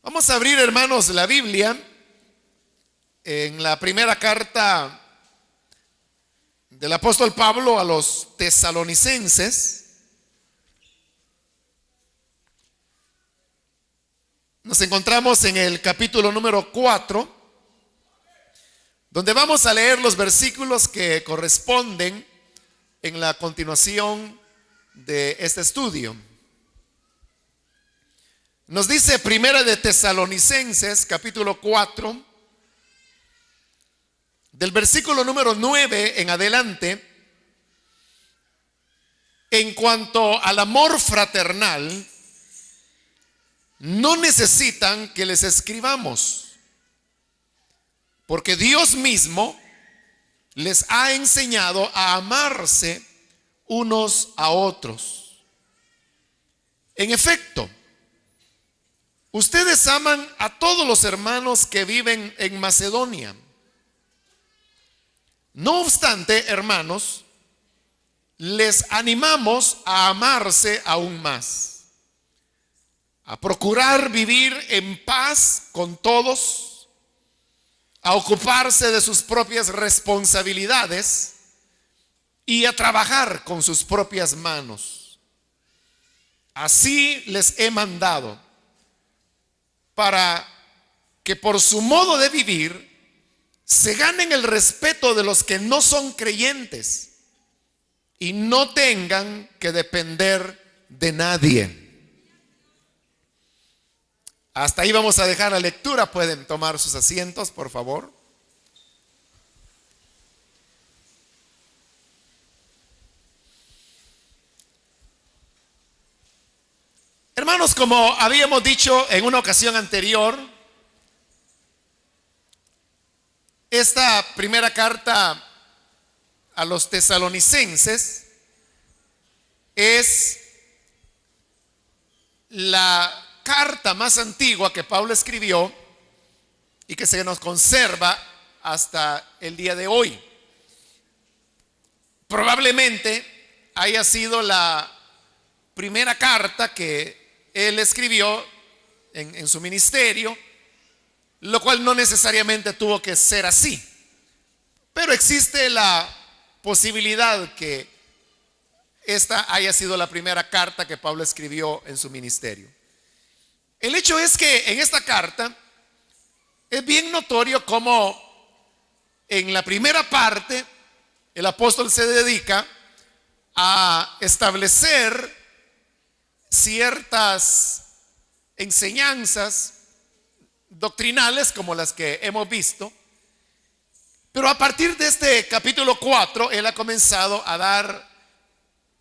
Vamos a abrir, hermanos, la Biblia en la primera carta del apóstol Pablo a los tesalonicenses. Nos encontramos en el capítulo número 4, donde vamos a leer los versículos que corresponden en la continuación de este estudio. Nos dice Primera de Tesalonicenses, capítulo 4, del versículo número 9 en adelante, en cuanto al amor fraternal, no necesitan que les escribamos, porque Dios mismo les ha enseñado a amarse unos a otros. En efecto, ustedes aman a todos los hermanos que viven en Macedonia. No obstante, hermanos, les animamos a amarse aún más, a procurar vivir en paz con todos, a ocuparse de sus propias responsabilidades y a trabajar con sus propias manos. Así les he mandado, para que por su modo de vivir se ganen el respeto de los que no son creyentes y no tengan que depender de nadie. Hasta ahí vamos a dejar la lectura. Pueden tomar sus asientos, por favor. Hermanos, como habíamos dicho en una ocasión anterior, esta primera carta a los tesalonicenses es la carta más antigua que Pablo escribió y que se nos conserva hasta el día de hoy. Probablemente haya sido la primera carta que él escribió en su ministerio, lo cual no necesariamente tuvo que ser así, pero existe la posibilidad que esta haya sido la primera carta que Pablo escribió en su ministerio. El hecho es que en esta carta es bien notorio cómo en la primera parte el apóstol se dedica a establecer ciertas enseñanzas doctrinales como las que hemos visto, pero a partir de este capítulo 4 él ha comenzado a dar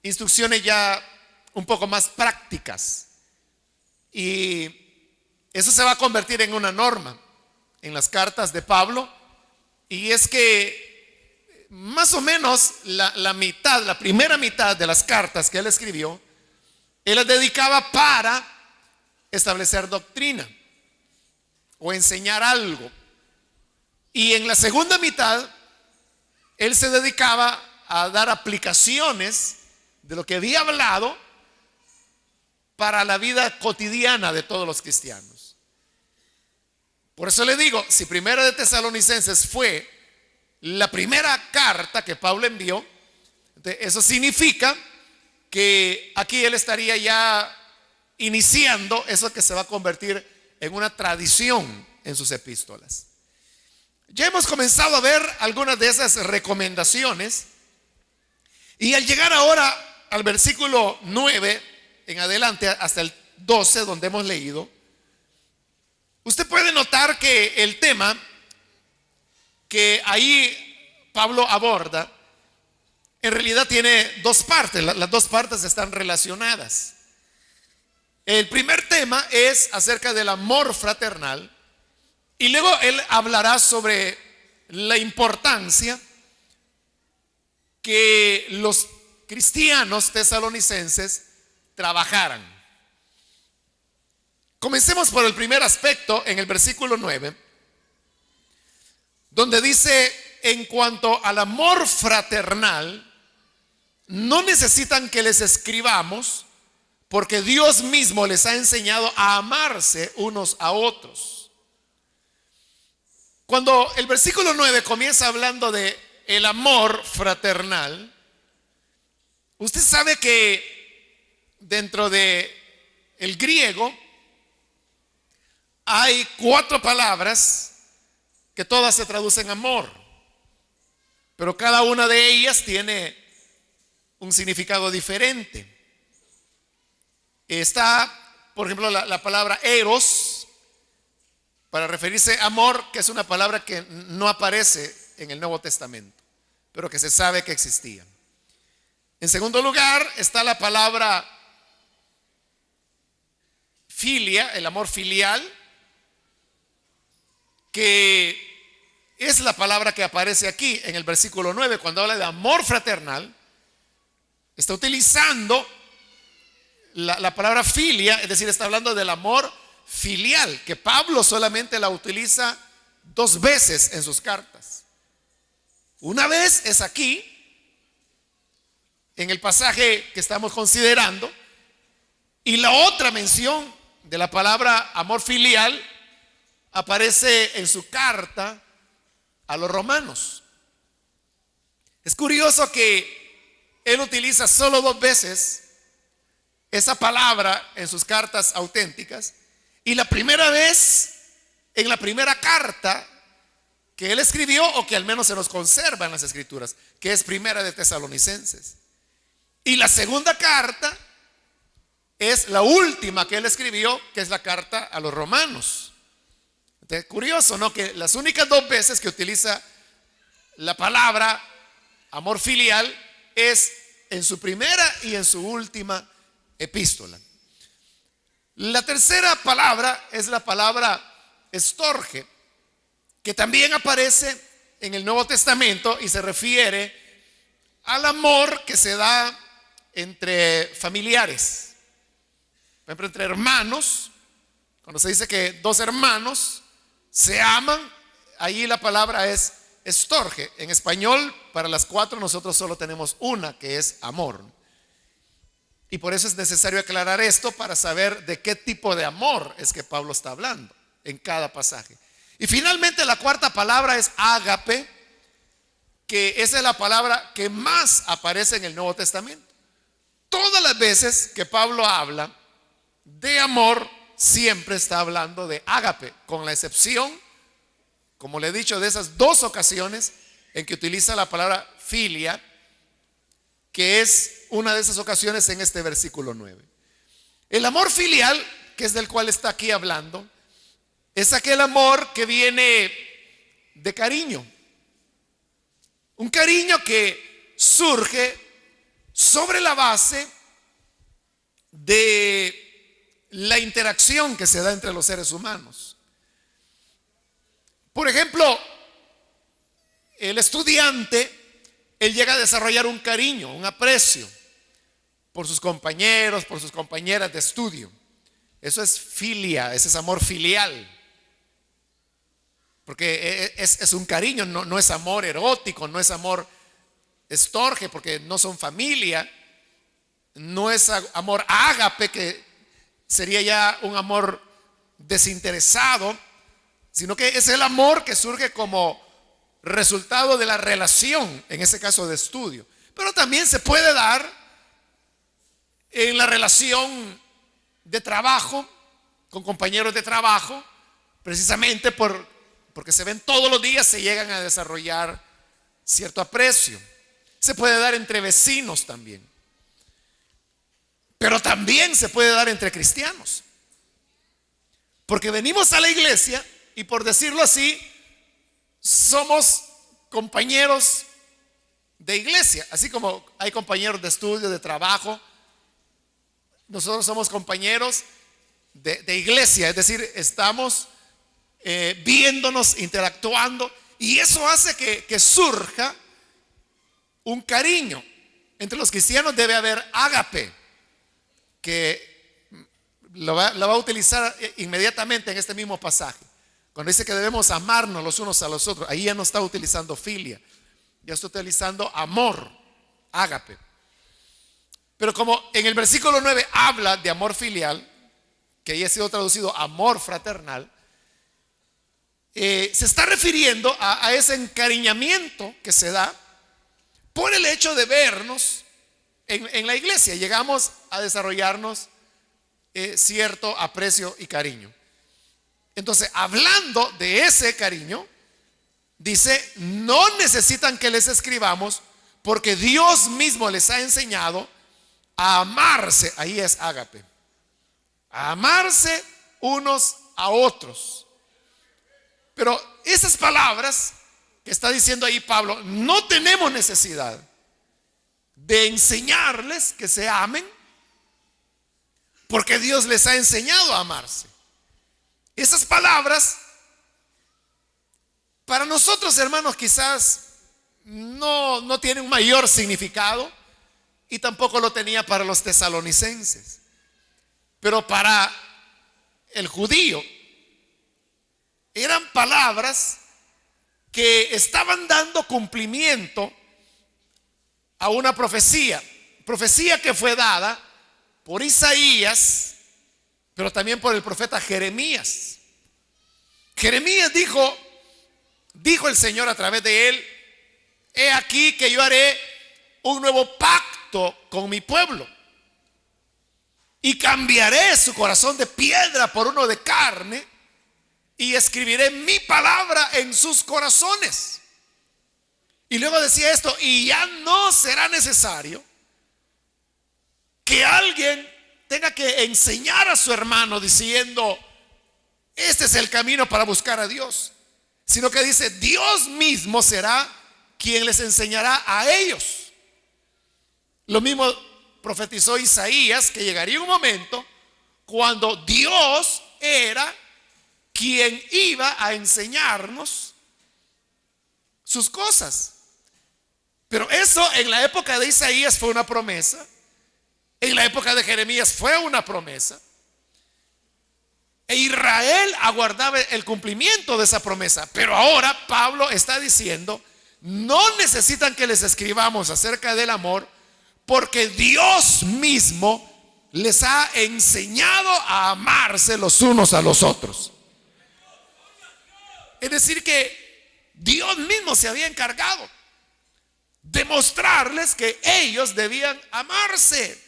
instrucciones ya un poco más prácticas, y eso se va a convertir en una norma en las cartas de Pablo. Y es que más o menos la primera mitad de las cartas que él escribió, él las dedicaba para establecer doctrina o enseñar algo. Y en la segunda mitad, él se dedicaba a dar aplicaciones de lo que había hablado para la vida cotidiana de todos los cristianos. Por eso le digo, si Primera de Tesalonicenses fue la primera carta que Pablo envió, eso significa que aquí él estaría ya iniciando eso que se va a convertir en una tradición en sus epístolas. Ya hemos comenzado a ver algunas de esas recomendaciones, y al llegar ahora al versículo 9 en adelante hasta el 12 donde hemos leído, usted puede notar que el tema que ahí Pablo aborda en realidad tiene dos partes. Las dos partes están relacionadas. El primer tema es acerca del amor fraternal, y luego él hablará sobre la importancia que los cristianos tesalonicenses trabajaran. Comencemos por el primer aspecto en el versículo 9, donde dice: en cuanto al amor fraternal, no necesitan que les escribamos, porque Dios mismo les ha enseñado a amarse unos a otros. Cuando el versículo 9 comienza hablando de el amor fraternal, usted sabe que dentro de el griego hay 4 palabras que todas se traducen amor, pero cada una de ellas tiene un significado diferente. Está, por ejemplo, la palabra eros, para referirse a amor, que es una palabra que no aparece en el Nuevo Testamento, pero que se sabe que existía. En segundo lugar está la palabra filia, el amor filial, que es la palabra que aparece aquí en el versículo 9. Cuando habla de amor fraternal, está utilizando la palabra filia, es decir, está hablando del amor filial, que Pablo solamente la utiliza 2 veces en sus cartas. Una vez es aquí, en el pasaje que estamos considerando, y la otra mención de la palabra amor filial aparece en su carta a los romanos. Es curioso que él utiliza solo 2 veces esa palabra en sus cartas auténticas, y la primera vez en la primera carta que él escribió, o que al menos se nos conserva en las escrituras, que es Primera de Tesalonicenses, y la segunda carta es la última que él escribió, que es la carta a los romanos. Entonces, curioso, ¿no?, que las únicas 2 veces que utiliza la palabra amor filial es en su primera y en su última epístola. La tercera palabra es la palabra estorge, que también aparece en el Nuevo Testamento y se refiere al amor que se da entre familiares. Por ejemplo, entre hermanos, cuando se dice que 2 hermanos se aman, ahí la palabra es estorge. En español, para las 4 nosotros solo tenemos una, que es amor. Y por eso es necesario aclarar esto para saber de qué tipo de amor es que Pablo está hablando en cada pasaje. Y finalmente la cuarta palabra es ágape, que esa es la palabra que más aparece en el Nuevo Testamento. Todas las veces que Pablo habla de amor, siempre está hablando de ágape, con la excepción, como le he dicho, de esas 2 ocasiones en que utiliza la palabra filia, que es una de esas ocasiones en este versículo 9. El amor filial, que es del cual está aquí hablando, es aquel amor que viene de cariño. Un cariño que surge sobre la base de la interacción que se da entre los seres humanos. Por ejemplo, el estudiante, él llega a desarrollar un cariño, un aprecio por sus compañeros, por sus compañeras de estudio. Eso es filia, ese es amor filial. Porque es un cariño, no es amor erótico, no es amor estorge, porque no son familia. No es amor ágape, que sería ya un amor desinteresado, sino que es el amor que surge como resultado de la relación, en ese caso de estudio. Pero también se puede dar en la relación de trabajo, con compañeros de trabajo, precisamente porque se ven todos los días, se llegan a desarrollar cierto aprecio. Se puede dar entre vecinos también, pero también se puede dar entre cristianos, porque venimos a la iglesia y, por decirlo así, somos compañeros de iglesia, así como hay compañeros de estudio, de trabajo. Nosotros somos compañeros de iglesia, es decir, estamos viéndonos, interactuando, y eso hace que surja un cariño. Entre los cristianos debe haber ágape, que lo va a utilizar inmediatamente en este mismo pasaje. Cuando dice que debemos amarnos los unos a los otros, ahí ya no está utilizando filia, ya está utilizando amor, ágape. Pero como en el versículo 9 habla de amor filial, que ahí ha sido traducido amor fraternal, se está refiriendo a ese encariñamiento que se da por el hecho de vernos en la iglesia. Llegamos a desarrollarnos cierto aprecio y cariño. Entonces, hablando de ese cariño, dice, no necesitan que les escribamos porque Dios mismo les ha enseñado a amarse. Ahí es ágape. A amarse unos a otros. Pero esas palabras que está diciendo ahí Pablo, no tenemos necesidad de enseñarles que se amen, porque Dios les ha enseñado a amarse. Esas palabras para nosotros, hermanos, quizás no tienen un mayor significado, y tampoco lo tenía para los tesalonicenses. Pero para el judío eran palabras que estaban dando cumplimiento a una profecía que fue dada por Isaías, pero también por el profeta Jeremías. Jeremías dijo el Señor a través de él: he aquí que yo haré un nuevo pacto con mi pueblo y cambiaré su corazón de piedra por uno de carne, y escribiré mi palabra en sus corazones. Y luego decía esto: y ya no será necesario que alguien tenga que enseñar a su hermano diciendo, este es el camino para buscar a Dios, sino que dice, Dios mismo será quien les enseñará a ellos. Lo mismo profetizó Isaías, que llegaría un momento cuando Dios era quien iba a enseñarnos sus cosas. Pero eso en la época de Isaías fue una promesa, en la época de Jeremías fue una promesa, e Israel aguardaba el cumplimiento de esa promesa. Pero ahora Pablo está diciendo, no necesitan que les escribamos acerca del amor, porque Dios mismo les ha enseñado a amarse los unos a los otros. Es decir, que Dios mismo se había encargado de mostrarles que ellos debían amarse.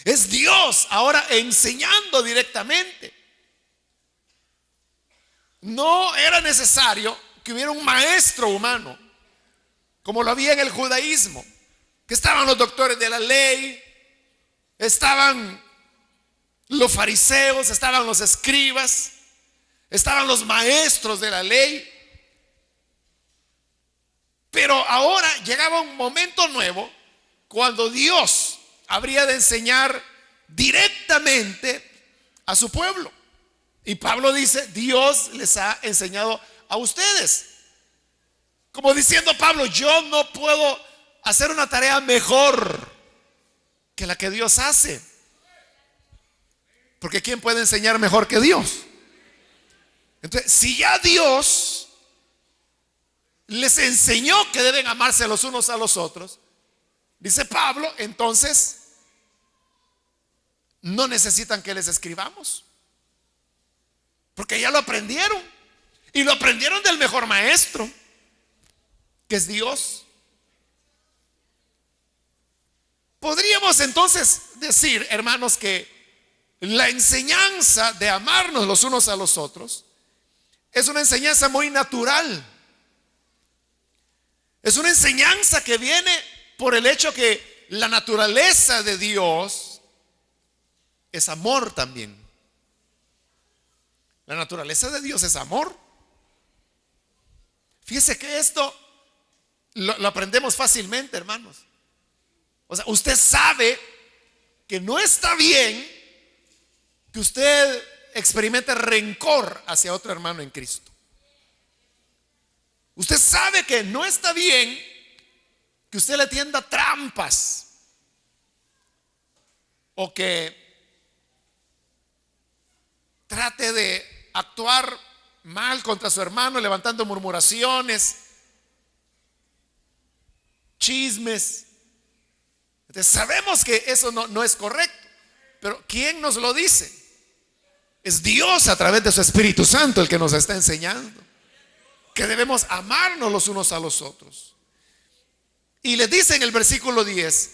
Es Dios ahora enseñando directamente. No era necesario que hubiera un maestro humano, como lo había en el judaísmo, que estaban los doctores de la ley, estaban los fariseos, estaban los escribas, estaban los maestros de la ley. Pero ahora llegaba un momento nuevo cuando Dios habría de enseñar directamente a su pueblo. Y Pablo dice, Dios les ha enseñado a ustedes. Como diciendo Pablo, yo no puedo hacer una tarea mejor que la que Dios hace. Porque ¿quién puede enseñar mejor que Dios? Entonces, si ya Dios les enseñó que deben amarse los unos a los otros, dice Pablo, entonces no necesitan que les escribamos, porque ya lo aprendieron, y lo aprendieron del mejor maestro, que es Dios. Podríamos entonces decir, hermanos, que la enseñanza de amarnos los unos a los otros es una enseñanza muy natural. Es una enseñanza que viene por el hecho que la naturaleza de Dios es amor también. La naturaleza de Dios es amor. Fíjese que esto lo aprendemos fácilmente, hermanos. O sea, usted sabe que no está bien que usted experimente rencor hacia otro hermano en Cristo. Usted sabe que no está bien que usted le tienda trampas, o que trate de actuar mal contra su hermano, levantando murmuraciones, chismes. Entonces sabemos que eso no es correcto, pero ¿quién nos lo dice? Es Dios a través de su Espíritu Santo el que nos está enseñando que debemos amarnos los unos a los otros. Y les dice en el versículo 10: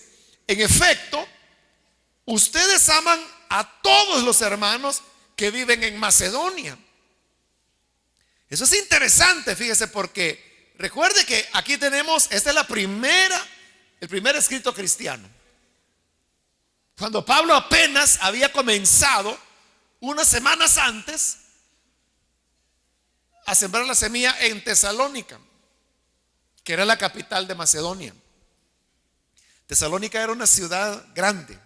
en efecto, ustedes aman a todos los hermanos que viven en Macedonia. Eso es interesante, fíjese, porque recuerde que aquí tenemos, esta es el primer escrito cristiano. Cuando Pablo apenas había comenzado unas semanas antes a sembrar la semilla en Tesalónica, que era la capital de Macedonia. Tesalónica era una ciudad grande,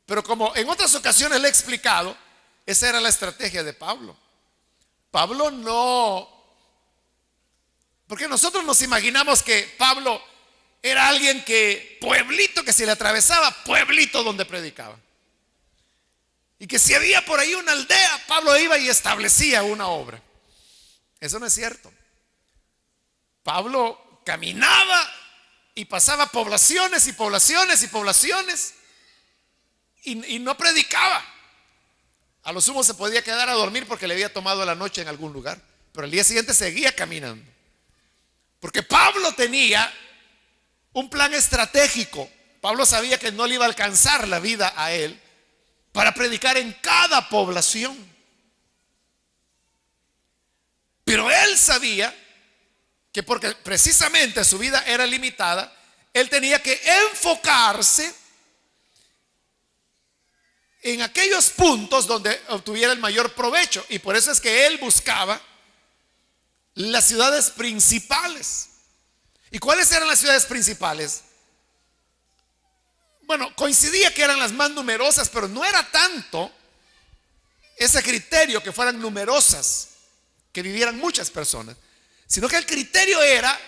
pero como en otras ocasiones le he explicado, esa era la estrategia de Pablo. Pablo no, porque nosotros nos imaginamos que Pablo era alguien que, pueblito que se le atravesaba, pueblito donde predicaba. Y que si había por ahí una aldea, Pablo iba y establecía una obra. Eso no es cierto. Pablo caminaba y pasaba poblaciones y poblaciones y poblaciones y no predicaba. A lo sumo se podía quedar a dormir porque le había tomado la noche en algún lugar, pero al día siguiente seguía caminando. Porque Pablo tenía un plan estratégico. Pablo sabía que no le iba a alcanzar la vida a él para predicar en cada población. Pero él sabía que porque precisamente su vida era limitada, él tenía que enfocarse en aquellos puntos donde obtuviera el mayor provecho. Y por eso es que él buscaba las ciudades principales. ¿Y cuáles eran las ciudades principales? Bueno, coincidía que eran las más numerosas, pero no era tanto ese criterio que fueran numerosas, que vivieran muchas personas, sino que el criterio era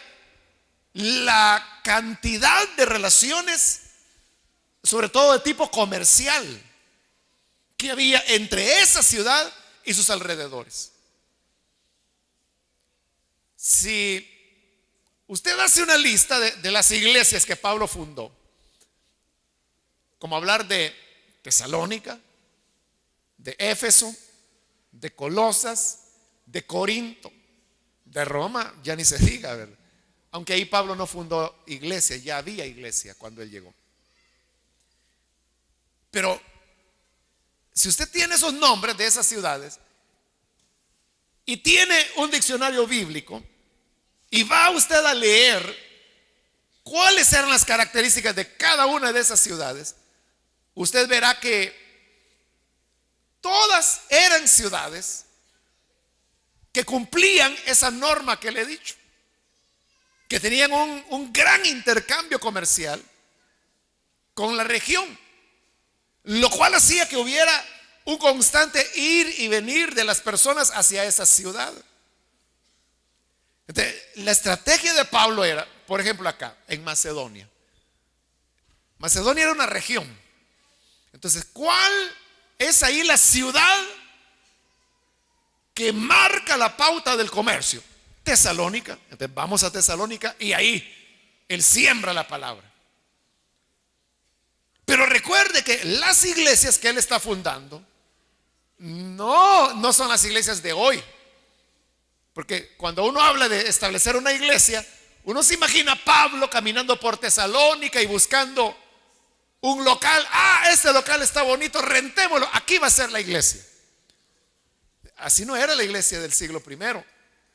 la cantidad de relaciones, sobre todo de tipo comercial, que había entre esa ciudad y sus alrededores. Si usted hace una lista de las iglesias que Pablo fundó, como hablar de Tesalónica, de Éfeso, de Colosas, de Corinto, de Roma, ya ni se diga, ¿verdad? Aunque ahí Pablo no fundó iglesia, ya había iglesia cuando él llegó. Pero si usted tiene esos nombres de esas ciudades y tiene un diccionario bíblico y va usted a leer cuáles eran las características de cada una de esas ciudades, usted verá que todas eran ciudades que cumplían esa norma que le he dicho, que tenían un gran intercambio comercial con la región, lo cual hacía que hubiera un constante ir y venir de las personas hacia esa ciudad. Entonces, la estrategia de Pablo era, por ejemplo, acá en Macedonia. Macedonia era una región. Entonces, ¿cuál es ahí la ciudad que marca la pauta del comercio? Tesalónica. Entonces vamos a Tesalónica y ahí él siembra la palabra. Pero recuerde que las iglesias que él está fundando no son las iglesias de hoy. Porque cuando uno habla de establecer una iglesia, uno se imagina a Pablo caminando por Tesalónica y buscando un local. Este local está bonito, rentémoslo, aquí va a ser la iglesia. Así no era la iglesia del siglo primero,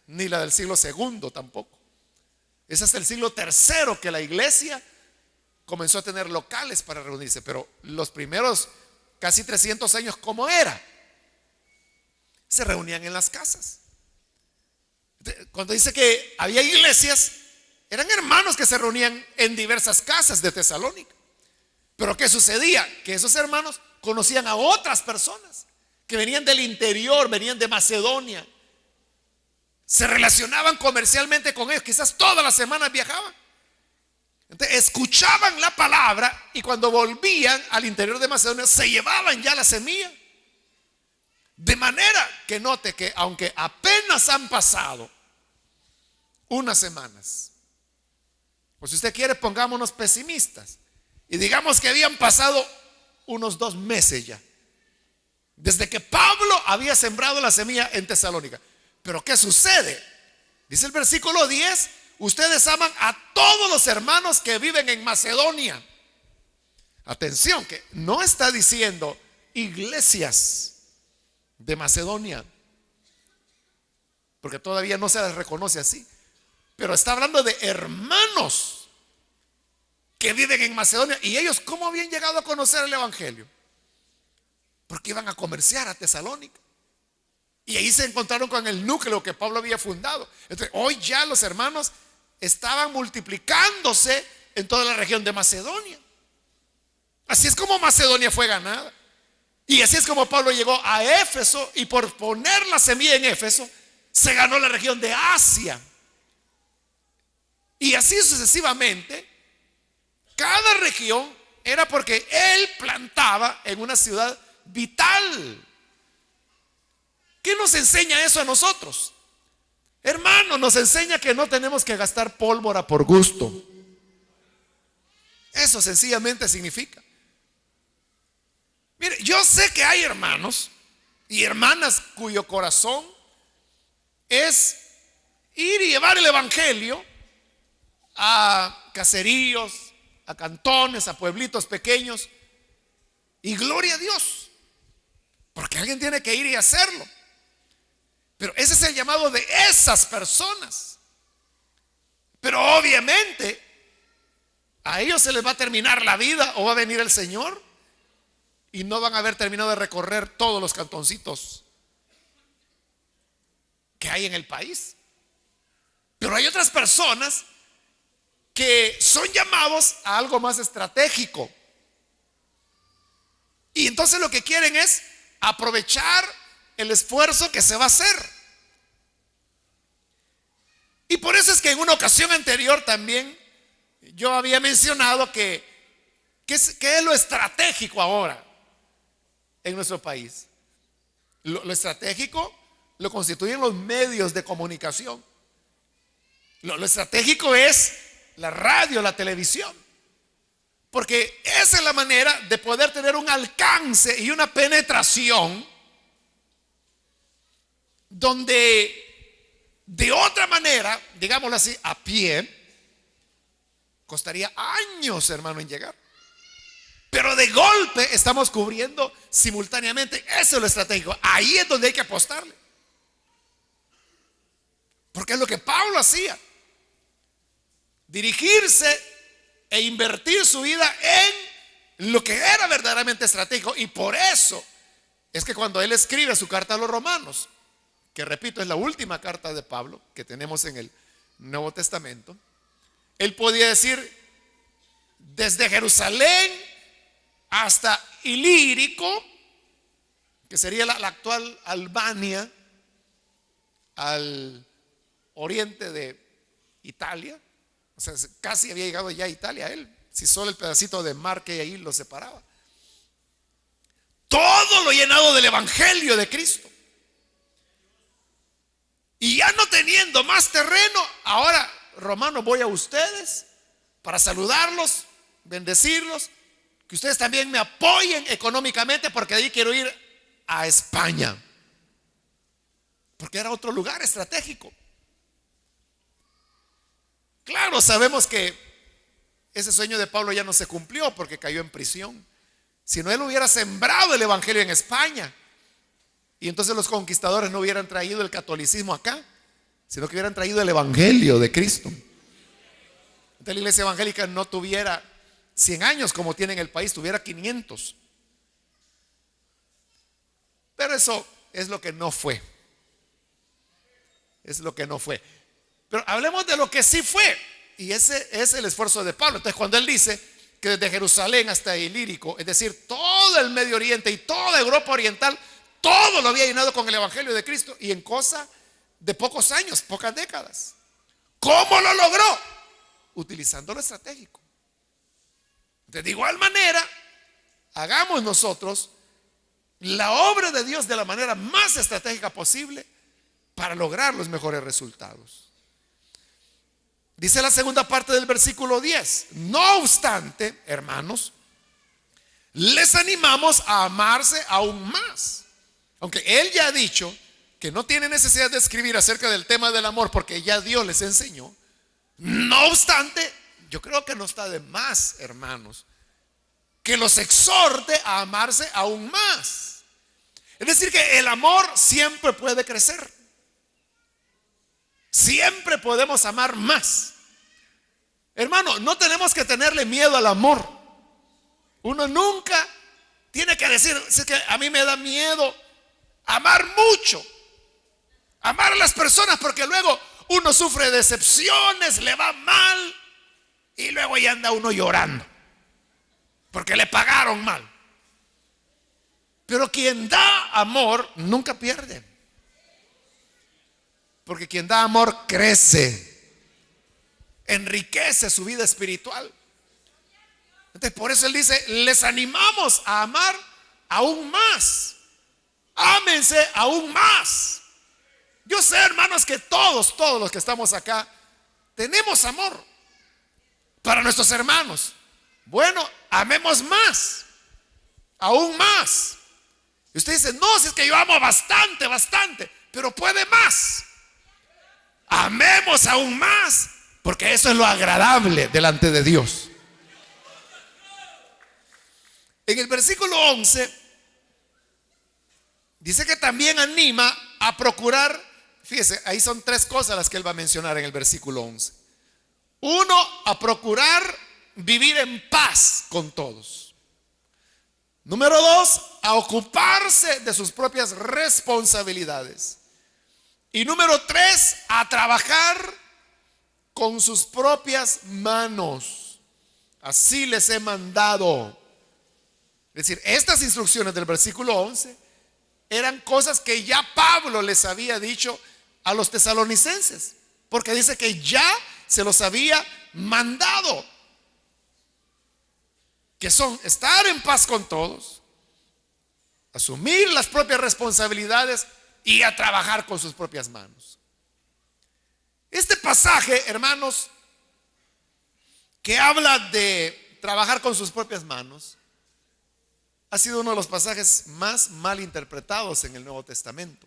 ni la del siglo segundo tampoco. Es hasta el siglo tercero que la iglesia comenzó a tener locales para reunirse. Pero los primeros casi 300 años, ¿cómo era? Se reunían en las casas. Cuando dice que había iglesias, eran hermanos que se reunían en diversas casas de Tesalónica. Pero ¿qué sucedía? Que esos hermanos conocían a otras personas que venían del interior, venían de Macedonia, se relacionaban comercialmente con ellos, quizás todas las semanas viajaban. Entonces, escuchaban la palabra y cuando volvían al interior de Macedonia se llevaban ya la semilla. De manera que note que aunque apenas han pasado unas semanas, O si usted quiere, pongámonos pesimistas y digamos que habían pasado unos 2 meses ya desde que Pablo había sembrado la semilla en Tesalónica. Pero ¿qué sucede? Dice el versículo 10: ustedes aman a todos los hermanos que viven en Macedonia. Atención, que no está diciendo iglesias de Macedonia, porque todavía no se les reconoce así, pero está hablando de hermanos que viven en Macedonia. ¿Y ellos cómo habían llegado a conocer el evangelio? Porque iban a comerciar a Tesalónica y ahí se encontraron con el núcleo que Pablo había fundado. Entonces, hoy ya los hermanos estaban multiplicándose en toda la región de Macedonia. Así es como Macedonia fue ganada. Y así es como Pablo llegó a Éfeso, y por poner la semilla en Éfeso se ganó la región de Asia. Y así sucesivamente. Cada región era porque él plantaba en una ciudad vital. ¿Qué nos enseña eso a nosotros? Hermano, nos enseña que no tenemos que gastar pólvora por gusto. Eso sencillamente significa. Mire, yo sé que hay hermanos y hermanas cuyo corazón es ir y llevar el evangelio a caseríos, a cantones, a pueblitos pequeños. Y gloria a Dios, porque alguien tiene que ir y hacerlo. Pero ese es el llamado de esas personas. Pero obviamente a ellos se les va a terminar la vida, o va a venir el Señor y no van a haber terminado de recorrer todos los cantoncitos que hay en el país. Pero hay otras personas que son llamados a algo más estratégico. Y entonces lo que quieren es aprovechar el esfuerzo que se va a hacer. Y por eso es que en una ocasión anterior también yo había mencionado que es lo estratégico ahora en nuestro país. Lo estratégico lo constituyen los medios de comunicación. Lo estratégico es la radio, la televisión. Porque esa es la manera de poder tener un alcance y una penetración donde de otra manera, digámoslo así, a pie, costaría años, hermano, en llegar. Pero de golpe estamos cubriendo simultáneamente. Eso es lo estratégico. Ahí es donde hay que apostarle. Porque es lo que Pablo hacía. Dirigirse e invertir su vida en lo que era verdaderamente estratégico. Y por eso es que cuando él escribe su carta a los romanos, que repito, es la última carta de Pablo que tenemos en el Nuevo Testamento, él podía decir: desde Jerusalén hasta Ilírico, que sería la actual Albania, al oriente de Italia. O sea, casi había llegado ya a Italia él, si solo el pedacito de mar que ahí lo separaba. Todo lo llenado del evangelio de Cristo. Y ya no teniendo más terreno, ahora, Romanos, voy a ustedes para saludarlos, bendecirlos, que ustedes también me apoyen económicamente, porque de ahí quiero ir a España, porque era otro lugar estratégico. Claro, sabemos que ese sueño de Pablo ya no se cumplió porque cayó en prisión. Si no, él hubiera sembrado el evangelio en España, y entonces los conquistadores no hubieran traído el catolicismo acá, sino que hubieran traído el evangelio de Cristo. Entonces la iglesia evangélica no tuviera 100 años como tiene en el país, tuviera 500. Pero eso es lo que no fue. Es lo que no fue. Pero hablemos de lo que sí fue. Y ese es el esfuerzo de Pablo. Entonces, cuando él dice que desde Jerusalén hasta Ilírico, es decir, todo el Medio Oriente y toda Europa Oriental, todo lo había llenado con el evangelio de Cristo, y en cosa de pocos años, pocas décadas. ¿Cómo lo logró? Utilizando lo estratégico. De igual manera, hagamos nosotros la obra de Dios de la manera más estratégica posible para lograr los mejores resultados. Dice la segunda parte del versículo 10: no obstante, hermanos, les animamos a amarse aún más. Aunque él ya ha dicho que no tiene necesidad de escribir acerca del tema del amor porque ya Dios les enseñó, no obstante, yo creo que no está de más, hermanos, que los exhorte a amarse aún más. Es decir, que el amor siempre puede crecer. Siempre podemos amar más. Hermano, no tenemos que tenerle miedo al amor. Uno nunca tiene que decir: es que a mí me da miedo amar mucho, amar a las personas, porque luego uno sufre decepciones, le va mal y luego ya anda uno llorando porque le pagaron mal. Pero quien da amor nunca pierde, porque quien da amor crece, enriquece su vida espiritual. Entonces, por eso él dice: les animamos a amar aún más. Ámense aún más. Yo sé, hermanos, que todos los que estamos acá tenemos amor para nuestros hermanos. Bueno, amemos más, aún más. Y usted dice: no, si es que yo amo bastante, pero puede más. Amemos aún más, porque eso es lo agradable delante de Dios. En el versículo 11 dice que también anima a procurar. Fíjese, ahí son tres cosas las que él va a mencionar en el versículo 11. Uno, a procurar vivir en paz con todos. Número dos, a ocuparse de sus propias responsabilidades. Y número tres, a trabajar con sus propias manos. Así les he mandado. Es decir, estas instrucciones del versículo 11 eran cosas que ya Pablo les había dicho a los tesalonicenses, porque dice que ya se los había mandado, que son estar en paz con todos, asumir las propias responsabilidades y a trabajar con sus propias manos. Este pasaje, hermanos, que habla de trabajar con sus propias manos, ha sido uno de los pasajes más mal interpretados en el Nuevo Testamento.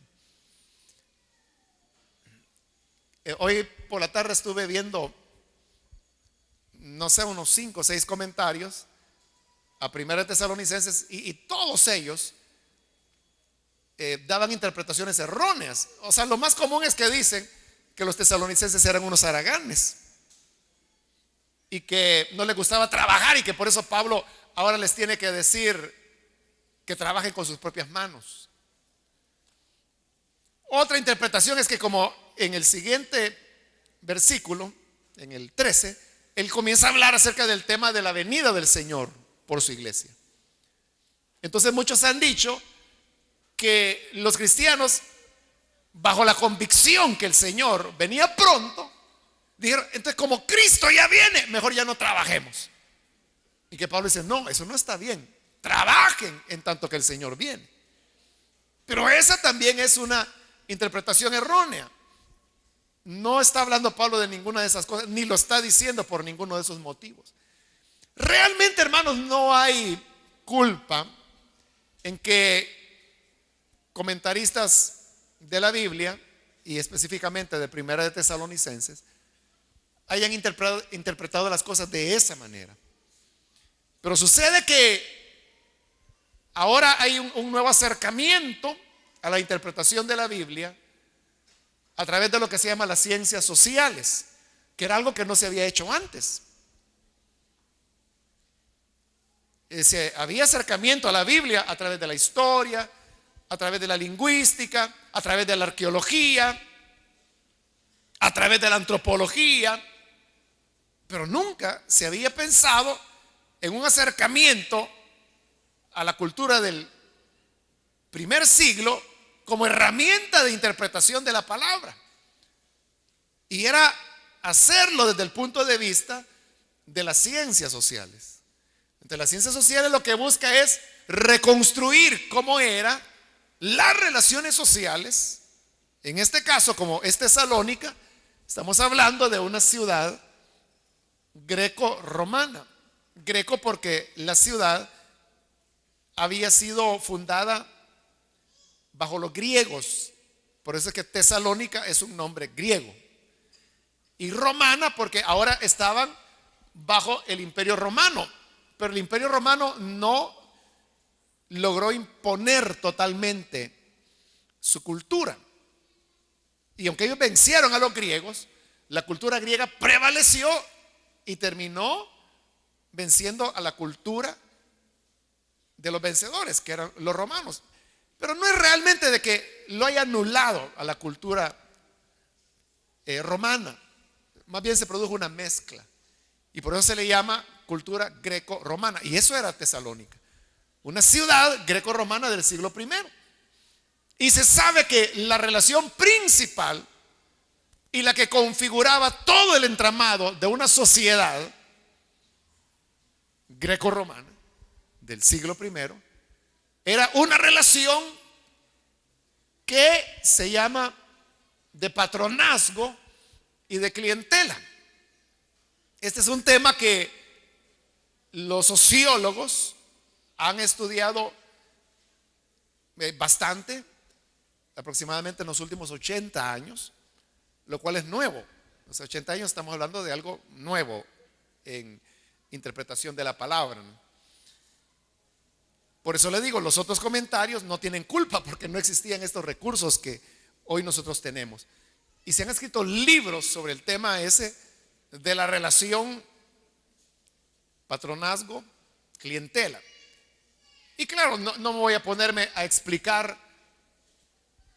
Hoy por la tarde estuve viendo, no sé, unos 5 o 6 comentarios a Primera de Tesalonicenses, y todos ellos daban interpretaciones erróneas. O sea, lo más común es que dicen que los tesalonicenses eran unos haraganes y que no les gustaba trabajar, y que por eso Pablo ahora les tiene que decir que trabajen con sus propias manos. Otra interpretación es que, como en el siguiente versículo, en el 13, él comienza a hablar acerca del tema de la venida del Señor por su iglesia. Entonces muchos han dicho que los cristianos, bajo la convicción que el Señor venía pronto, dijeron: entonces, como Cristo ya viene, mejor ya no trabajemos. Y que Pablo dice: no, eso no está bien. Trabajen en tanto que el Señor viene. Pero esa también es una interpretación errónea. No está hablando Pablo de ninguna de esas cosas, ni lo está diciendo por ninguno de esos motivos. Realmente, hermanos, no hay culpa en que comentaristas de la Biblia, y específicamente de Primera de Tesalonicenses, hayan interpretado las cosas de esa manera. Pero sucede que ahora hay un nuevo acercamiento a la interpretación de la Biblia a través de lo que se llama las ciencias sociales, que era algo que no se había hecho antes. Había acercamiento a la Biblia a través de la historia, a través de la lingüística, a través de la arqueología, a través de la antropología, pero nunca se había pensado en un acercamiento a la cultura del primer siglo como herramienta de interpretación de la palabra. Y era hacerlo desde el punto de vista de las ciencias sociales. Entonces, las ciencias sociales lo que busca es reconstruir cómo eran las relaciones sociales, en este caso como es Tesalónica, Estamos hablando de una ciudad greco-romana. Greco porque la ciudad había sido fundada bajo los griegos. Por eso es que Tesalónica es un nombre griego. Y romana porque ahora estaban bajo el Imperio Romano. Pero el Imperio Romano no logró imponer totalmente su cultura. Y aunque ellos vencieron a los griegos, la cultura griega prevaleció y terminó venciendo a la cultura de los vencedores, que eran los romanos. Pero no es realmente de que lo haya anulado a la cultura romana. Más bien se produjo una mezcla. Y por eso se le llama cultura greco-romana. Y eso era Tesalónica, una ciudad greco-romana del siglo primero. Y se sabe que la relación principal y la que configuraba todo el entramado de una sociedad greco-romana del siglo primero era una relación que se llama de patronazgo y de clientela. Este es un tema que los sociólogos han estudiado bastante, aproximadamente en los últimos 80 años, lo cual es nuevo. Hace 80 años estamos hablando de algo nuevo en interpretación de la palabra, ¿no? Por eso le digo, los otros comentarios no tienen culpa porque no existían estos recursos que hoy nosotros tenemos. Y se han escrito libros sobre el tema ese de la relación patronazgo-clientela. Y claro, no me voy a ponerme a explicar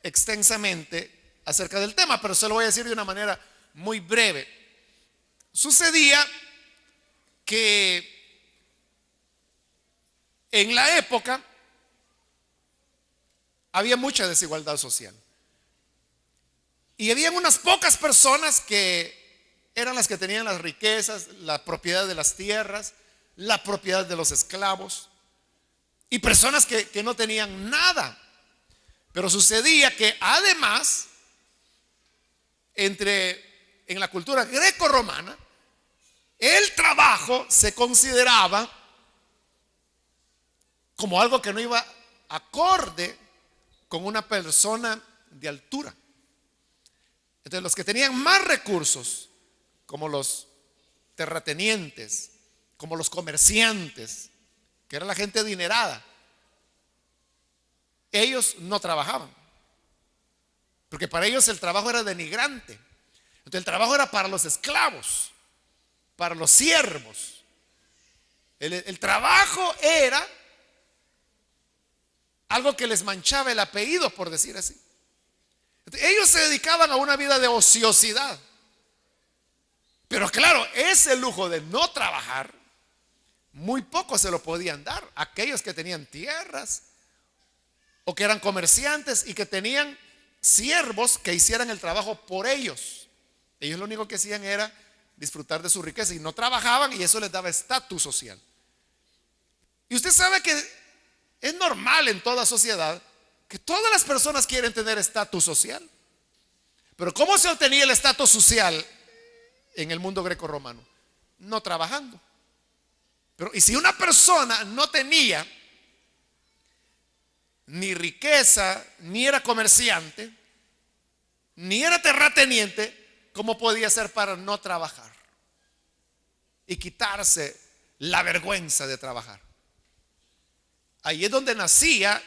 extensamente acerca del tema, pero se lo voy a decir de una manera muy breve. Sucedía que en la época había mucha desigualdad social. Y habían unas pocas personas que eran las que tenían las riquezas, la propiedad de las tierras, la propiedad de los esclavos, y personas que no tenían nada. Pero sucedía que además, en la cultura greco-romana, el trabajo se consideraba como algo que no iba acorde con una persona de altura. Entonces los que tenían más recursos, como los terratenientes, como los comerciantes, que era la gente adinerada, ellos no trabajaban, porque para ellos el trabajo era denigrante. Entonces el trabajo era para los esclavos, para los siervos. El trabajo era algo que les manchaba el apellido, por decir así. Entonces, ellos se dedicaban a una vida de ociosidad. Pero claro, ese lujo de no trabajar, muy pocos se lo podían dar. Aquellos que tenían tierras o que eran comerciantes y que tenían siervos que hicieran el trabajo por ellos. Ellos lo único que hacían era disfrutar de su riqueza y no trabajaban, y eso les daba estatus social. Y usted sabe que es normal en toda sociedad que todas las personas quieren tener estatus social. Pero ¿cómo se obtenía el estatus social en el mundo greco-romano? No trabajando. Pero y si una persona no tenía ni riqueza, ni era comerciante, ni era terrateniente, ¿cómo podía ser para no trabajar y quitarse la vergüenza de trabajar? Ahí es donde nacía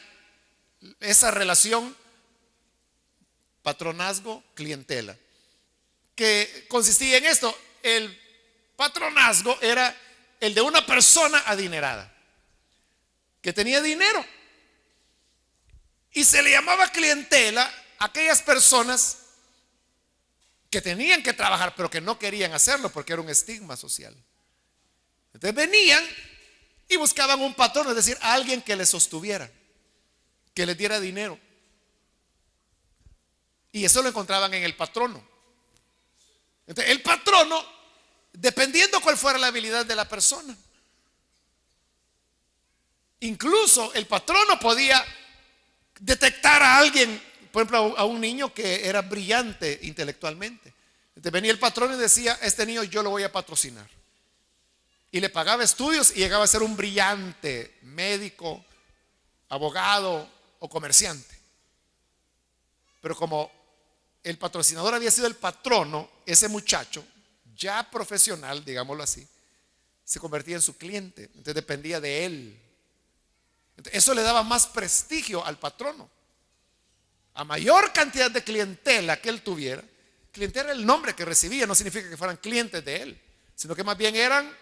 esa relación patronazgo-clientela, que consistía en esto. El patronazgo era el de una persona adinerada que tenía dinero, y se le llamaba clientela a aquellas personas que tenían que trabajar pero que no querían hacerlo porque era un estigma social. Entonces venían y buscaban un patrón, es decir, alguien que les sostuviera, que les diera dinero. Y eso lo encontraban en el patrono. Entonces, el patrono, dependiendo cuál fuera la habilidad de la persona, incluso el patrono podía detectar a alguien, por ejemplo, a un niño que era brillante intelectualmente. Entonces venía el patrón y decía: este niño yo lo voy a patrocinar. Y le pagaba estudios y llegaba a ser un brillante médico, abogado o comerciante. Pero como el patrocinador había sido el patrono, ese muchacho, ya profesional, digámoslo así, se convertía en su cliente. Entonces dependía de él. Entonces, eso le daba más prestigio al patrono. A mayor cantidad de clientela que él tuviera, clientela era el nombre que recibía, no significa que fueran clientes de él, sino que más bien eran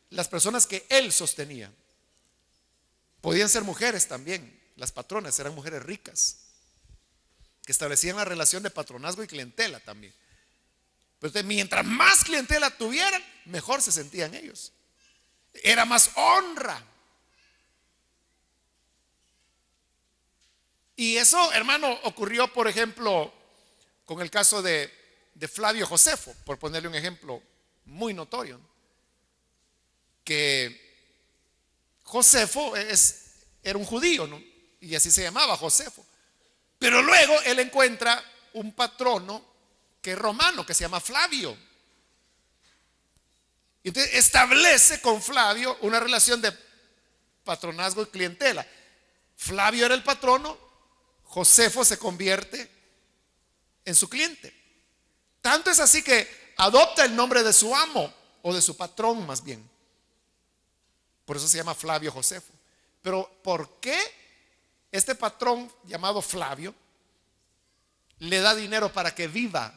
las personas que él sostenía. Podían ser mujeres también. Las patronas eran mujeres ricas que establecían la relación de patronazgo y clientela también. Pero entonces, mientras más clientela tuvieran, mejor se sentían ellos. Era más honra. Y eso, hermano, ocurrió, por ejemplo, con el caso de Flavio Josefo, por ponerle un ejemplo muy notorio. Que Josefo era un judío, ¿no? Y así se llamaba Josefo. Pero luego él encuentra un patrono que es romano, que se llama Flavio. Y entonces establece con Flavio una relación de patronazgo y clientela. Flavio era el patrono, Josefo se convierte en su cliente. Tanto es así que adopta el nombre de su amo, o de su patrón más bien. Por eso se llama Flavio Josefo. Pero ¿por qué este patrón llamado Flavio le da dinero para que viva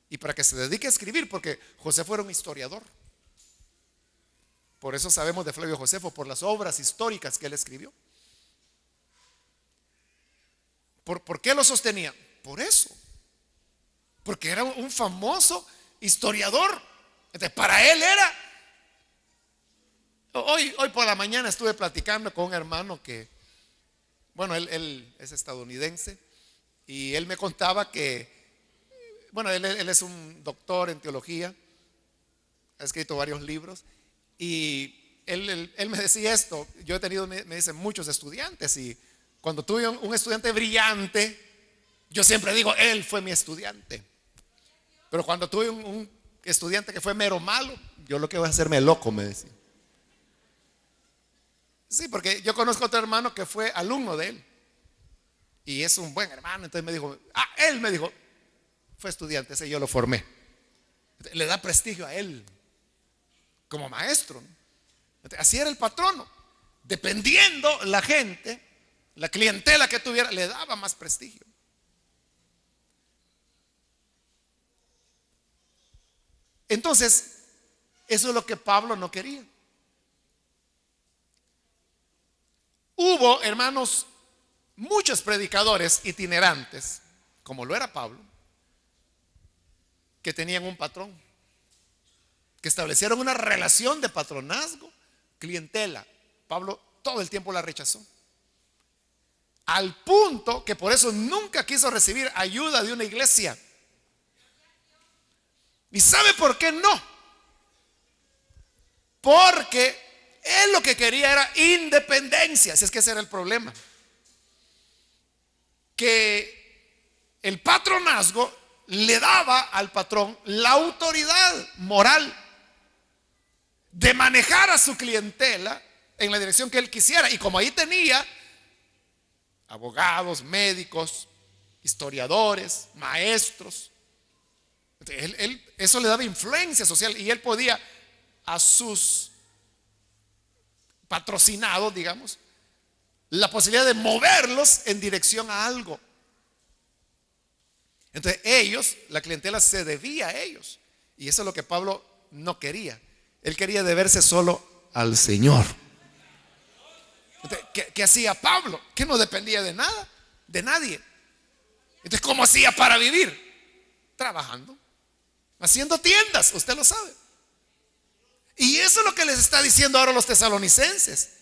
y para que se dedique a escribir? Porque Josefo era un historiador. Por eso sabemos de Flavio Josefo, por las obras históricas que él escribió. ¿Por qué lo sostenía? Por eso. Porque era un famoso historiador. Entonces, para él era. Hoy por la mañana estuve platicando con un hermano que, bueno, él es estadounidense, y él me contaba que, bueno, él es un doctor en teología, ha escrito varios libros, y él me decía esto. Yo he tenido, me dicen, muchos estudiantes, y cuando tuve un estudiante brillante, yo siempre digo: él fue mi estudiante. Pero cuando tuve un estudiante que fue mero malo, yo lo que voy a hacerme loco, me decía. Sí, porque yo conozco a otro hermano que fue alumno de él y es un buen hermano. Entonces me dijo: él me dijo, fue estudiante, ese yo lo formé. Le da prestigio a él como maestro. Entonces, así era el patrono. Dependiendo la gente, la clientela que tuviera, le daba más prestigio. Entonces, eso es lo que Pablo no quería. Hubo, hermanos, muchos predicadores itinerantes, como lo era Pablo, que tenían un patrón, que establecieron una relación de patronazgo, clientela. Pablo todo el tiempo la rechazó, al punto que por eso nunca quiso recibir ayuda de una iglesia. ¿Y sabe por qué no? Porque él lo que quería era independencia. Si es que ese era el problema, que el patronazgo le daba al patrón la autoridad moral de manejar a su clientela en la dirección que él quisiera. Y como ahí tenía abogados, médicos, historiadores, maestros, eso le daba influencia social, y él podía a sus patrocinados, digamos, la posibilidad de moverlos en dirección a algo. Entonces ellos, la clientela se debía a ellos, y eso es lo que Pablo no quería. Él quería deberse solo al Señor. Entonces, ¿qué hacía Pablo? Que no dependía de nada, de nadie. Entonces, ¿cómo hacía para vivir? Trabajando, haciendo tiendas, usted lo sabe. Y eso es lo que les está diciendo ahora los tesalonicenses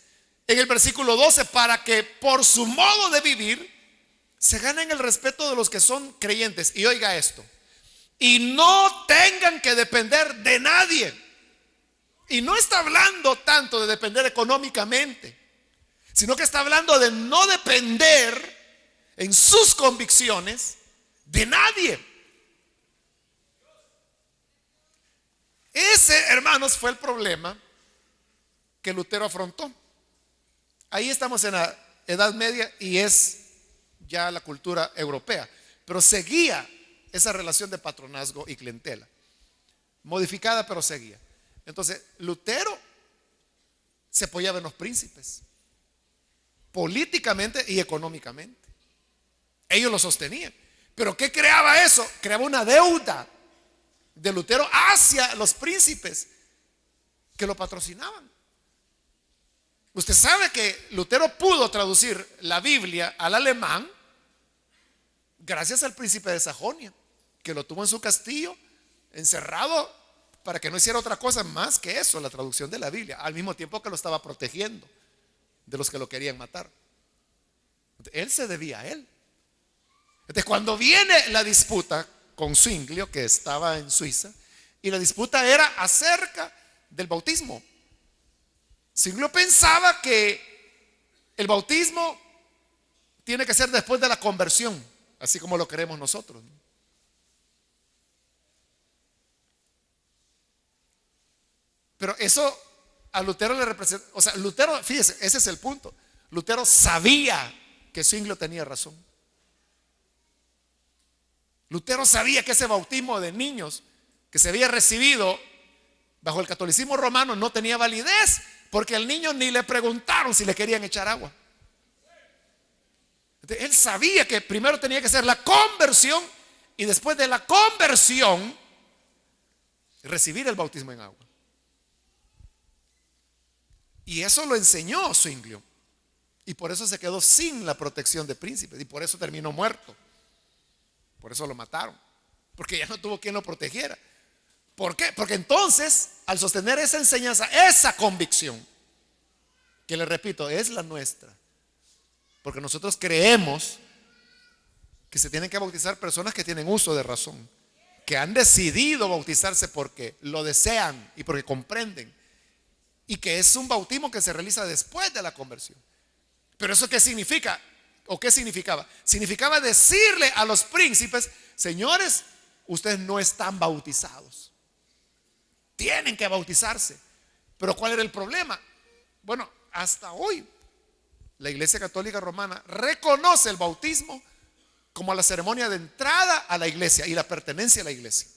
en el versículo 12: para que por su modo de vivir se ganen el respeto de los que son creyentes. Y oiga esto: y no tengan que depender de nadie. Y no está hablando tanto de depender económicamente, sino que está hablando de no depender en sus convicciones de nadie. Ese, hermanos, fue el problema que Lutero afrontó. Ahí estamos en la Edad Media y es ya la cultura europea, pero seguía esa relación de patronazgo y clientela, modificada pero seguía. Entonces Lutero se apoyaba en los príncipes, políticamente y económicamente. Ellos lo sostenían. Pero ¿qué creaba eso? Creaba una deuda de Lutero hacia los príncipes que lo patrocinaban. Usted sabe que Lutero pudo traducir la Biblia al alemán gracias al príncipe de Sajonia, que lo tuvo en su castillo, encerrado, para que no hiciera otra cosa más que eso, la traducción de la Biblia, al mismo tiempo que lo estaba protegiendo de los que lo querían matar. Él se debía a él. Entonces, cuando viene la disputa con Zwinglio, que estaba en Suiza, y la disputa era acerca del bautismo, Zwinglio pensaba que el bautismo tiene que ser después de la conversión, así como lo queremos nosotros. Pero eso a Lutero le representa, o sea, Lutero, fíjese, ese es el punto. Lutero sabía que Zwinglio tenía razón. Lutero sabía que ese bautismo de niños que se había recibido bajo el catolicismo romano no tenía validez, porque al niño ni le preguntaron si le querían echar agua. Entonces, él sabía que primero tenía que ser la conversión y después de la conversión recibir el bautismo en agua. Y eso lo enseñó Zwinglio, y por eso se quedó sin la protección de príncipes, y por eso terminó muerto. Por eso lo mataron, porque ya no tuvo quien lo protegiera. ¿Por qué? Porque entonces, al sostener esa enseñanza, esa convicción, que le repito, es la nuestra, porque nosotros creemos que se tienen que bautizar personas que tienen uso de razón, que han decidido bautizarse porque lo desean y porque comprenden, y que es un bautismo que se realiza después de la conversión. Pero ¿eso qué significa? ¿O qué significaba? Significaba decirle a los príncipes: señores, ustedes no están bautizados, tienen que bautizarse. Pero ¿cuál era el problema? Bueno, hasta hoy la Iglesia Católica Romana reconoce el bautismo como la ceremonia de entrada a la iglesia y la pertenencia a la iglesia.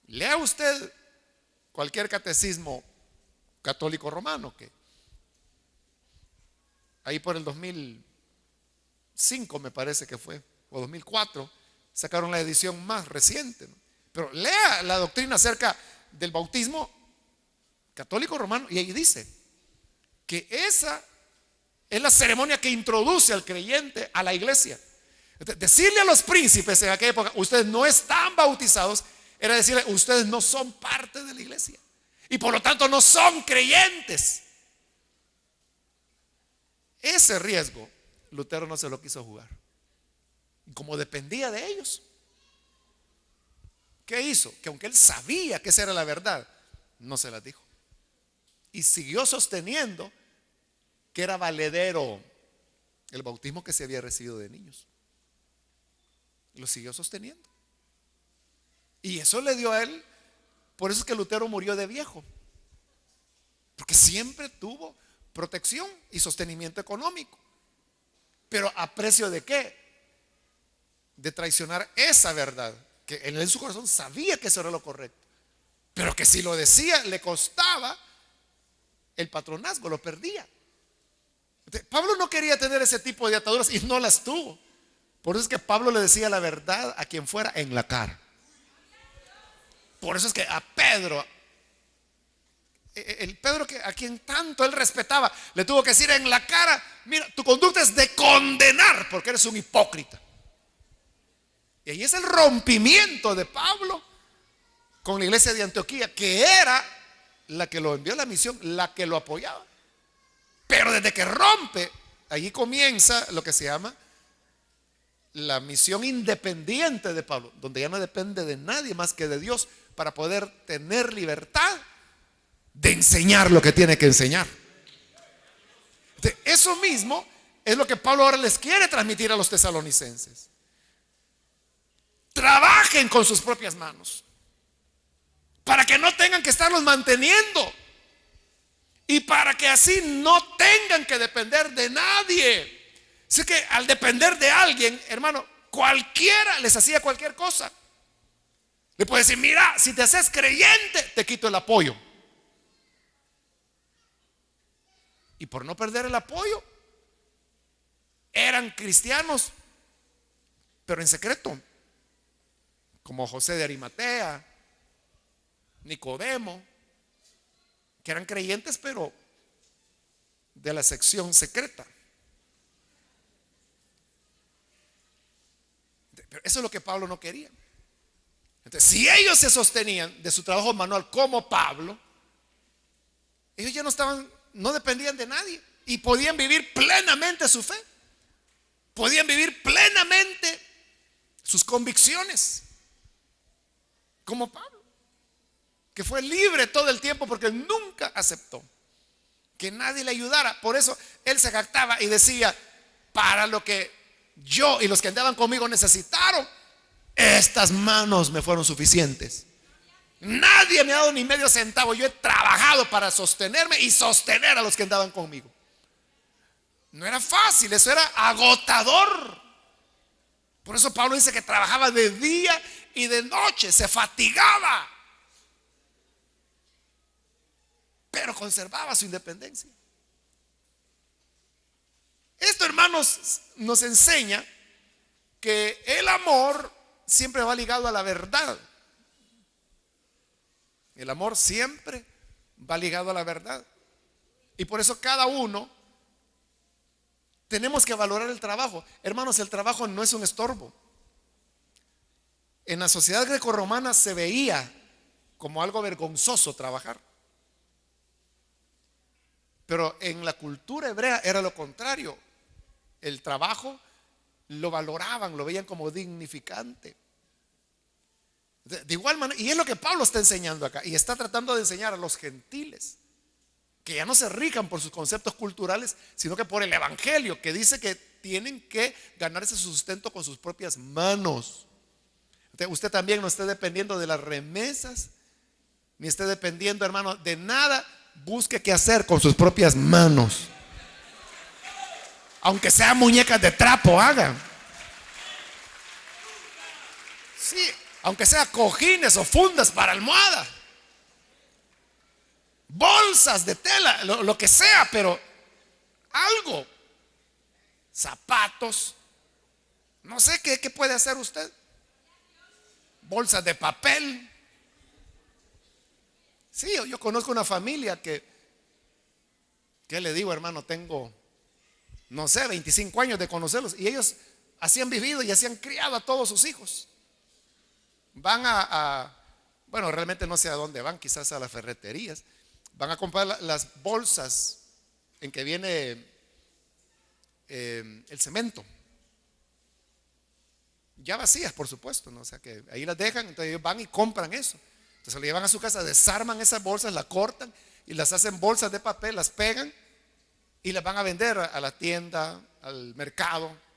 Lea usted cualquier catecismo católico romano, que ahí por el 2005 me parece que fue, o 2004, sacaron la edición más reciente, ¿no? Pero lea la doctrina acerca del bautismo católico romano, y ahí dice que esa es la ceremonia que introduce al creyente a la iglesia. Entonces, decirle a los príncipes en aquella época: ustedes no están bautizados, era decirle: ustedes no son parte de la iglesia y por lo tanto no son creyentes. Ese riesgo Lutero no se lo quiso jugar. Como dependía de ellos, ¿qué hizo? Que aunque él sabía que esa era la verdad, no se las dijo, y siguió sosteniendo que era valedero el bautismo que se había recibido de niños. Lo siguió sosteniendo, y eso le dio a él. Por eso es que Lutero murió de viejo, porque siempre tuvo protección y sostenimiento económico. Pero ¿a precio de qué? De traicionar esa verdad, que él en su corazón sabía que eso era lo correcto, pero que si lo decía le costaba el patronazgo, lo perdía. Entonces, Pablo no quería tener ese tipo de ataduras y no las tuvo. Por eso es que Pablo le decía la verdad a quien fuera en la cara. Por eso es que a Pedro, el Pedro que a quien tanto él respetaba, le tuvo que decir en la cara: mira, tu conducta es de condenar porque eres un hipócrita. Y ahí es el rompimiento de Pablo con la iglesia de Antioquía, que era la que lo envió a la misión, la que lo apoyaba. Pero desde que rompe, allí comienza lo que se llama la misión independiente de Pablo, donde ya no depende de nadie más que de Dios, para poder tener libertad de enseñar lo que tiene que enseñar. Eso mismo es lo que Pablo ahora les quiere transmitir a los tesalonicenses. Trabajen con sus propias manos, para que no tengan que estarlos manteniendo y para que así no tengan que depender de nadie. Así que al depender de alguien, hermano, cualquiera les hacía cualquier cosa. Le puede decir: mira, si te haces creyente, te quito el apoyo. Y por no perder el apoyo, eran cristianos, pero en secreto, como José de Arimatea, Nicodemo, que eran creyentes, pero de la sección secreta. Pero eso es lo que Pablo no quería. Entonces, si ellos se sostenían de su trabajo manual como Pablo, ellos ya no dependían de nadie y podían vivir plenamente su fe, podían vivir plenamente sus convicciones, como Pablo, que fue libre todo el tiempo porque nunca aceptó que nadie le ayudara. Por eso él se jactaba y decía: para lo que yo y los que andaban conmigo necesitaron, estas manos me fueron suficientes. Nadie me ha dado ni medio centavo. Yo he trabajado para sostenerme y sostener a los que andaban conmigo. No era fácil, eso era agotador. Por eso Pablo dice que trabajaba de día y de noche, se fatigaba, pero conservaba su independencia. Esto, hermanos, nos enseña que el amor siempre va ligado a la verdad. El amor siempre va ligado a la verdad. Y por eso cada uno tenemos que valorar el trabajo. Hermanos, el trabajo no es un estorbo. En la sociedad grecorromana se veía como algo vergonzoso trabajar. Pero en la cultura hebrea era lo contrario. El trabajo lo valoraban, lo veían como dignificante. De igual manera, y es lo que Pablo está enseñando acá, y está tratando de enseñar a los gentiles, que ya no se rijan por sus conceptos culturales, sino que por el evangelio, que dice que tienen que ganarse su sustento con sus propias manos. Entonces, usted también no esté dependiendo de las remesas, ni esté dependiendo, hermano, de nada. Busque qué hacer con sus propias manos. Aunque sean muñecas de trapo, hagan. Sí, aunque sea cojines o fundas para almohada, bolsas de tela, lo que sea, pero algo, zapatos, no sé qué puede hacer usted, bolsas de papel. Sí, yo conozco una familia ¿qué le digo, hermano? Tengo, no sé, 25 años de conocerlos, y ellos así han vivido y así han criado a todos sus hijos. Van bueno, realmente no sé a dónde van, quizás a las ferreterías. Van a comprar las bolsas en que viene el cemento, ya vacías, por supuesto, ¿no? O sea que ahí las dejan, entonces ellos van y compran eso. Entonces lo llevan a su casa, desarman esas bolsas, las cortan y las hacen bolsas de papel, las pegan y las van a vender a la tienda, al mercado.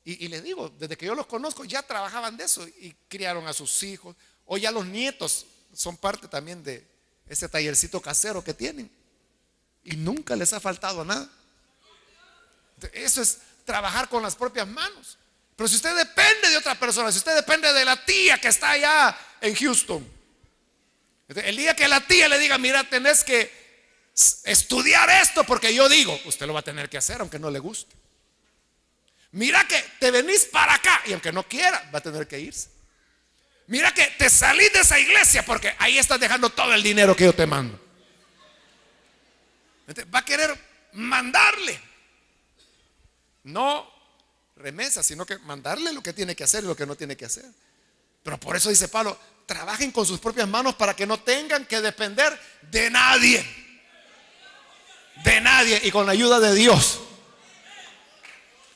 Y les digo, desde que yo los conozco ya trabajaban de eso y criaron a sus hijos. O ya los nietos son parte también de ese tallercito casero que tienen. Y nunca les ha faltado nada. Eso es trabajar con las propias manos. Pero si usted depende de otra persona, si usted depende de la tía que está allá en Houston, el día que la tía le diga: mira, tenés que estudiar esto porque yo digo, usted lo va a tener que hacer aunque no le guste. Mira que te venís para acá y aunque no quiera, va a tener que irse. Mira que te salís de esa iglesia porque ahí estás dejando todo el dinero que yo te mando. Entonces, va a querer mandarle, no remesa, sino que mandarle lo que tiene que hacer y lo que no tiene que hacer. Pero por eso dice Pablo: trabajen con sus propias manos para que no tengan que depender de nadie. De nadie. Y con la ayuda de Dios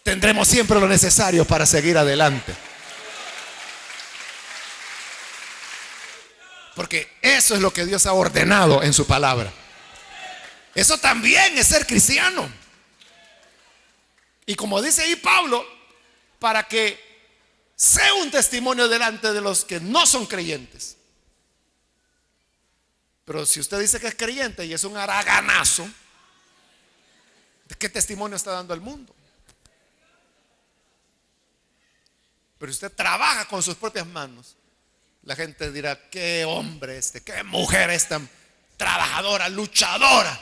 tendremos siempre lo necesario para seguir adelante. Porque eso es lo que Dios ha ordenado en su palabra. Eso también es ser cristiano. Y como dice ahí Pablo, para que sé un testimonio delante de los que no son creyentes. Pero si usted dice que es creyente y es un haraganazo, ¿de qué testimonio está dando al mundo? Pero si usted trabaja con sus propias manos, la gente dirá: qué hombre qué mujer esta trabajadora, luchadora.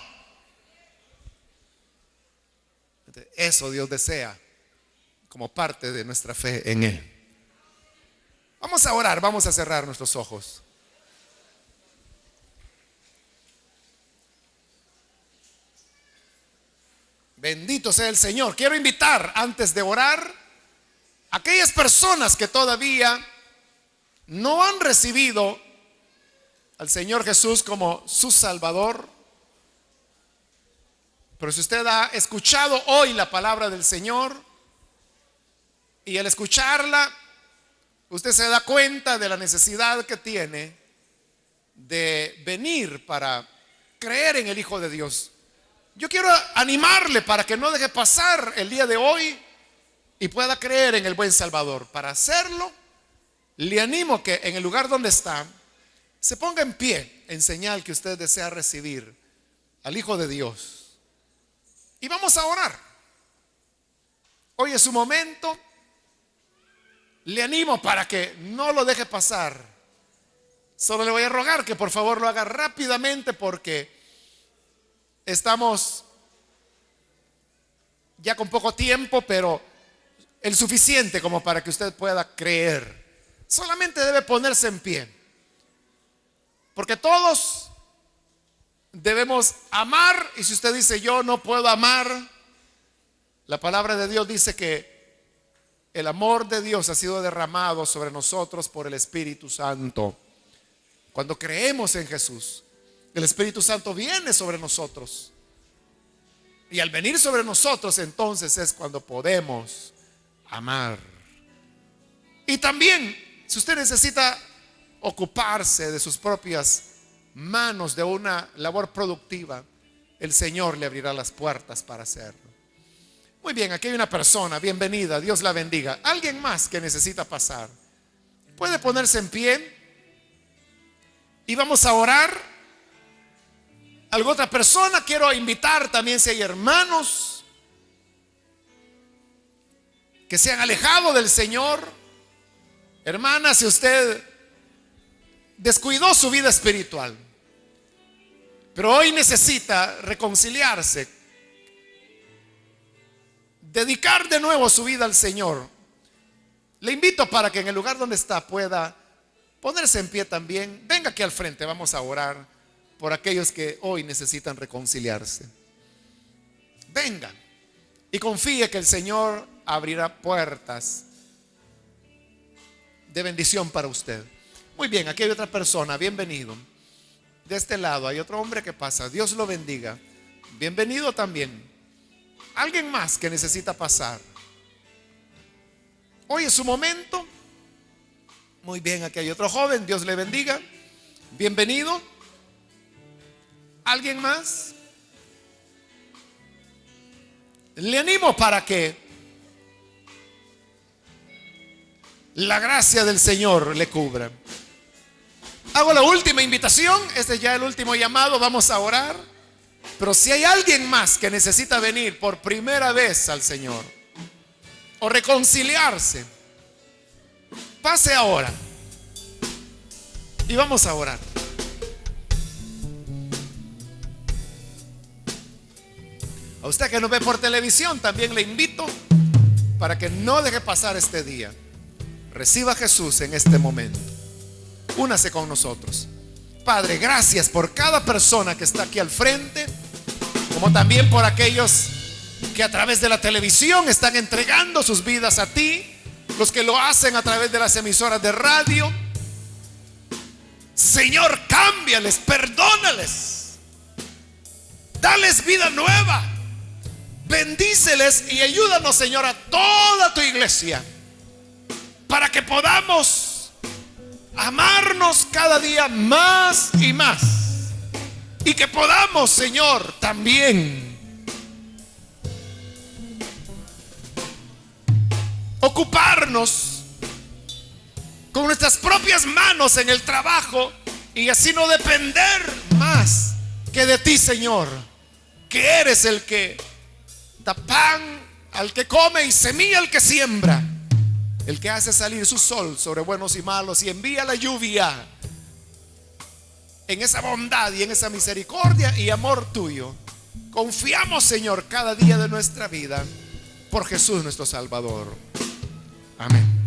Eso Dios desea como parte de nuestra fe en Él. Vamos a orar, vamos a cerrar nuestros ojos. Bendito sea el Señor. Quiero invitar, antes de orar, a aquellas personas que todavía no han recibido al Señor Jesús como su Salvador. Pero si usted ha escuchado hoy la palabra del Señor, y al escucharla usted se da cuenta de la necesidad que tiene de venir para creer en el Hijo de Dios, yo quiero animarle para que no deje pasar el día de hoy y pueda creer en el buen Salvador. Para hacerlo, le animo que en el lugar donde está se ponga en pie en señal que usted desea recibir al Hijo de Dios. Y vamos a orar. Hoy es su momento. Le animo para que no lo deje pasar. Solo le voy a rogar que por favor lo haga rápidamente, porque estamos ya con poco tiempo, pero el suficiente como para que usted pueda creer. Solamente debe ponerse en pie, porque todos debemos amar. Y si usted dice: yo no puedo amar, la palabra de Dios dice que el amor de Dios ha sido derramado sobre nosotros por el Espíritu Santo. Cuando creemos en Jesús, el Espíritu Santo viene sobre nosotros. Y al venir sobre nosotros, entonces es cuando podemos amar. Y también, si usted necesita ocuparse de sus propias manos, de una labor productiva, el Señor le abrirá las puertas para hacerlo. Muy bien, aquí hay una persona, bienvenida, Dios la bendiga. Alguien más que necesita pasar, puede ponerse en pie y vamos a orar. ¿Alguna otra persona? Quiero invitar también, si hay hermanos que se han alejado del Señor. Hermana, si usted descuidó su vida espiritual, pero hoy necesita reconciliarse, dedicar de nuevo su vida al Señor, le invito para que en el lugar donde está pueda ponerse en pie también. Venga aquí al frente, vamos a orar por aquellos que hoy necesitan reconciliarse. Venga y confíe que el Señor abrirá puertas de bendición para usted. Muy bien, aquí hay otra persona, bienvenido. De este lado hay otro hombre que pasa, Dios lo bendiga. Bienvenido también. Alguien más que necesita pasar. Hoy es su momento. Muy bien, aquí hay otro joven, Dios le bendiga. Bienvenido. ¿Alguien más? Le animo para que la gracia del Señor le cubra. Hago la última invitación. Este es ya el último llamado. Vamos a orar. Pero si hay alguien más que necesita venir por primera vez al Señor o reconciliarse, pase ahora y vamos a orar. A usted que nos ve por televisión, también le invito para que no deje pasar este día. Reciba a Jesús en este momento. Únase con nosotros. Padre, gracias por cada persona que está aquí al frente, como también por aquellos que a través de la televisión están entregando sus vidas a ti, los que lo hacen a través de las emisoras de radio. Señor, cámbiales, perdónales, dales vida nueva, bendíceles y ayúdanos, Señor, a toda tu iglesia, para que podamos amarnos cada día más y más, y que podamos, Señor, también ocuparnos nuestras propias manos en el trabajo y así no depender más que de ti, Señor, que eres el que da pan al que come y semilla al que siembra, el que hace salir su sol sobre buenos y malos y envía la lluvia. En esa bondad y en esa misericordia y amor tuyo confiamos, Señor, cada día de nuestra vida, por Jesús nuestro Salvador. Amén.